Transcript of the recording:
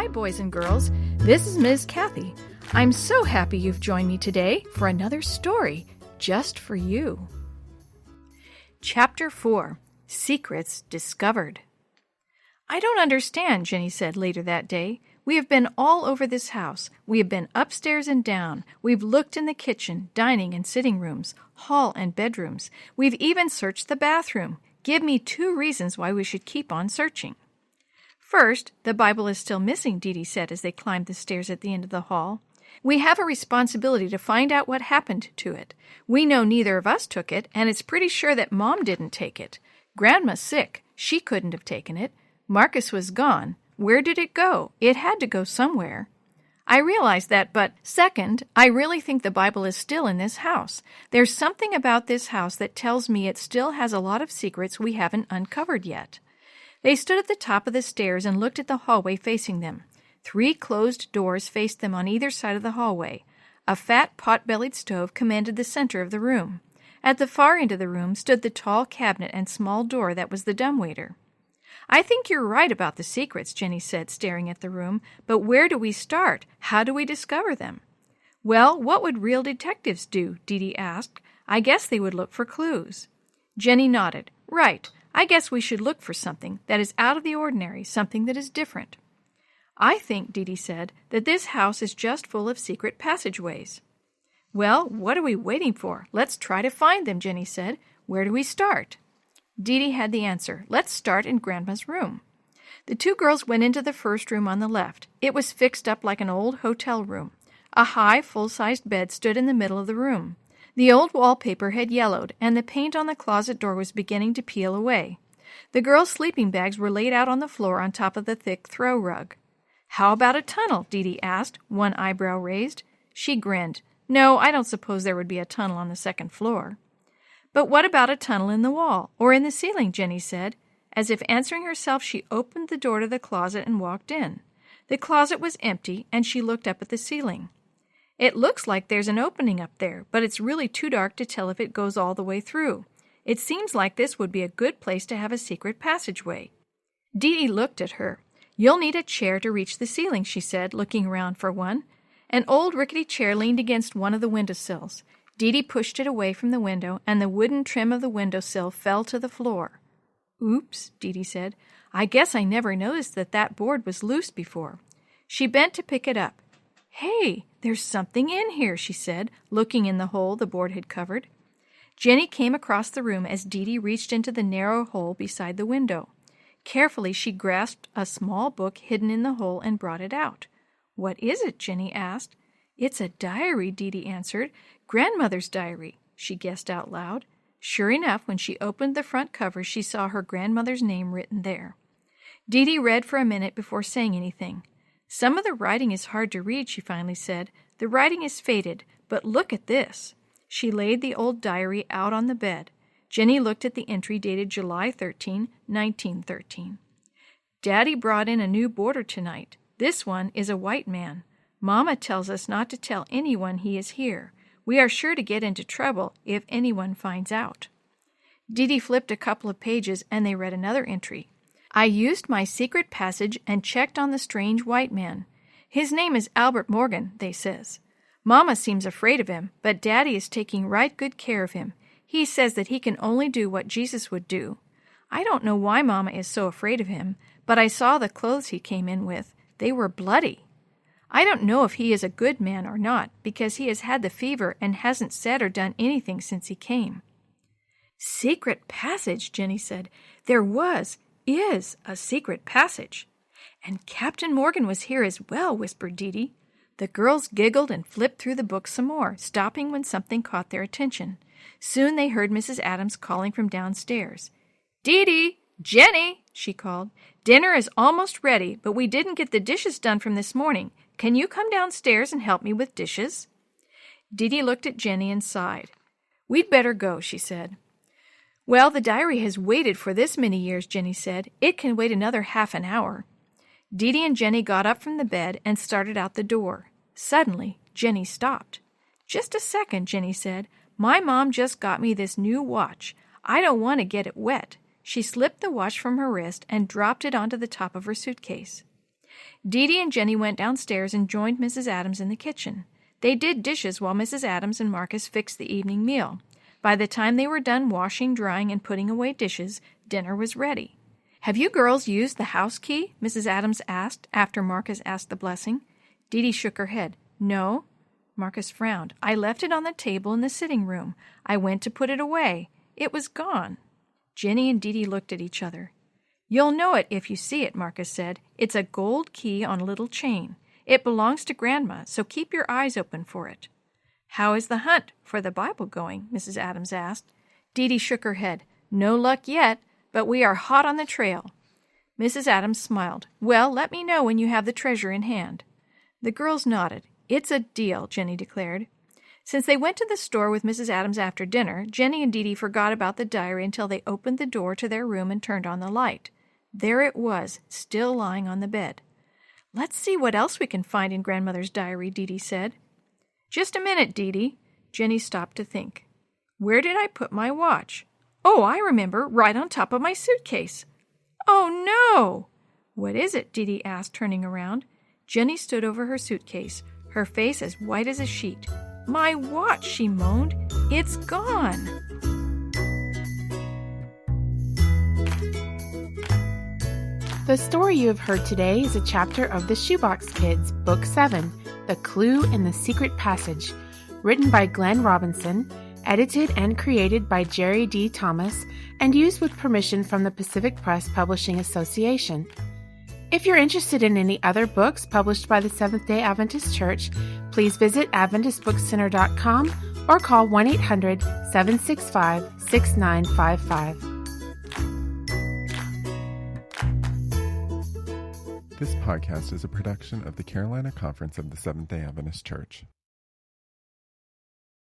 Hi, boys and girls. This is Ms. Kathy. I'm so happy you've joined me today for another story just for you. Chapter 4, Secrets Discovered. I don't understand, Jenny said later that day. We have been all over this house. We have been upstairs and down. We've looked in the kitchen, dining and sitting rooms, hall and bedrooms. We've even searched the bathroom. Give me 2 reasons why we should keep on searching. First, the Bible is still missing, DeeDee said as they climbed the stairs at the end of the hall. We have a responsibility to find out what happened to it. We know neither of us took it, and it's pretty sure that Mom didn't take it. Grandma's sick. She couldn't have taken it. Marcus was gone. Where did it go? It had to go somewhere. I realize that, but second, I really think the Bible is still in this house. There's something about this house that tells me it still has a lot of secrets we haven't uncovered yet. They stood at the top of the stairs and looked at the hallway facing them. 3 closed doors faced them on either side of the hallway. A fat pot-bellied stove commanded the center of the room. At the far end of the room stood the tall cabinet and small door that was the dumbwaiter. I think you're right about the secrets, Jenny said, staring at the room, but where do we start? How do we discover them? Well, what would real detectives do? DeeDee asked. I guess they would look for clues. Jenny nodded. Right. I guess we should look for something that is out of the ordinary, something that is different. I think, DeeDee said, that this house is just full of secret passageways. Well, what are we waiting for? Let's try to find them, Jenny said. Where do we start? DeeDee had the answer. Let's start in Grandma's room. The 2 girls went into the first room on the left. It was fixed up like an old hotel room. A high, full-sized bed stood in the middle of the room. The old wallpaper had yellowed, and the paint on the closet door was beginning to peel away. The girls' sleeping bags were laid out on the floor on top of the thick throw rug. How about a tunnel? DeeDee asked, one eyebrow raised. She grinned. No, I don't suppose there would be a tunnel on the 2nd floor. But what about a tunnel in the wall, or in the ceiling, Jenny said. As if answering herself, she opened the door to the closet and walked in. The closet was empty, and she looked up at the ceiling. It looks like there's an opening up there, but it's really too dark to tell if it goes all the way through. It seems like this would be a good place to have a secret passageway. DeeDee looked at her. You'll need a chair to reach the ceiling, she said, looking around for one. An old rickety chair leaned against one of the windowsills. DeeDee pushed it away from the window, and the wooden trim of the windowsill fell to the floor. Oops, DeeDee said. I guess I never noticed that board was loose before. She bent to pick it up. Hey, there's something in here, she said, looking in the hole the board had covered. Jenny came across the room as DeeDee reached into the narrow hole beside the window. Carefully, she grasped a small book hidden in the hole and brought it out. What is it? Jenny asked. It's a diary, DeeDee answered. Grandmother's diary, she guessed out loud. Sure enough, when she opened the front cover, she saw her grandmother's name written there. DeeDee read for a minute before saying anything. Some of the writing is hard to read, she finally said. The writing is faded, but look at this. She laid the old diary out on the bed. Jenny looked at the entry dated July 13, 1913. Daddy brought in a new boarder tonight. This one is a white man. Mama tells us not to tell anyone he is here. We are sure to get into trouble if anyone finds out. DeeDee flipped a couple of pages and they read another entry. I used my secret passage and checked on the strange white man. His name is Albert Morgan, they says. Mama seems afraid of him, but Daddy is taking right good care of him. He says that he can only do what Jesus would do. I don't know why Mama is so afraid of him, but I saw the clothes he came in with. They were bloody. I don't know if he is a good man or not, because he has had the fever and hasn't said or done anything since he came. Secret passage, Jenny said. There is a secret passage. And Captain Morgan was here as well, whispered DeeDee. The girls giggled and flipped through the book some more, stopping when something caught their attention. Soon they heard Mrs. Adams calling from downstairs. DeeDee! Jenny! She called. Dinner is almost ready, but we didn't get the dishes done from this morning. Can you come downstairs and help me with dishes? DeeDee looked at Jenny and sighed. We'd better go, she said. Well, the diary has waited for this many years, Jenny said. It can wait another half an hour. DeeDee and Jenny got up from the bed and started out the door. Suddenly, Jenny stopped. Just a second, Jenny said. My mom just got me this new watch. I don't want to get it wet. She slipped the watch from her wrist and dropped it onto the top of her suitcase. DeeDee and Jenny went downstairs and joined Mrs. Adams in the kitchen. They did dishes while Mrs. Adams and Marcus fixed the evening meal. By the time they were done washing, drying, and putting away dishes, dinner was ready. "Have you girls used the house key?" Mrs. Adams asked after Marcus asked the blessing. DeeDee shook her head. "No." Marcus frowned. "I left it on the table in the sitting room. I went to put it away. It was gone." Jenny and DeeDee looked at each other. "You'll know it if you see it," Marcus said. "It's a gold key on a little chain. It belongs to Grandma, so keep your eyes open for it." "How is the hunt for the Bible going?" Mrs. Adams asked. DeeDee shook her head. "No luck yet, but we are hot on the trail." Mrs. Adams smiled. "Well, let me know when you have the treasure in hand." The girls nodded. "It's a deal," Jenny declared. Since they went to the store with Mrs. Adams after dinner, Jenny and DeeDee forgot about the diary until they opened the door to their room and turned on the light. There it was, still lying on the bed. "Let's see what else we can find in Grandmother's diary," DeeDee said. "Just a minute, DeeDee." Jenny stopped to think. "Where did I put my watch? Oh, I remember, right on top of my suitcase." "Oh, no!" "What is it?" DeeDee asked, turning around. Jenny stood over her suitcase, her face as white as a sheet. "My watch," she moaned. "It's gone." The story you have heard today is a chapter of The Shoebox Kids, Book 7, The Clue in the Secret Passage, written by Glenn Robinson, edited and created by Jerry D. Thomas, and used with permission from the Pacific Press Publishing Association. If you're interested in any other books published by the Seventh-day Adventist Church, please visit AdventistBookCenter.com or call 1-800-765-6955. This podcast is a production of the Carolina Conference of the Seventh-day Adventist Church.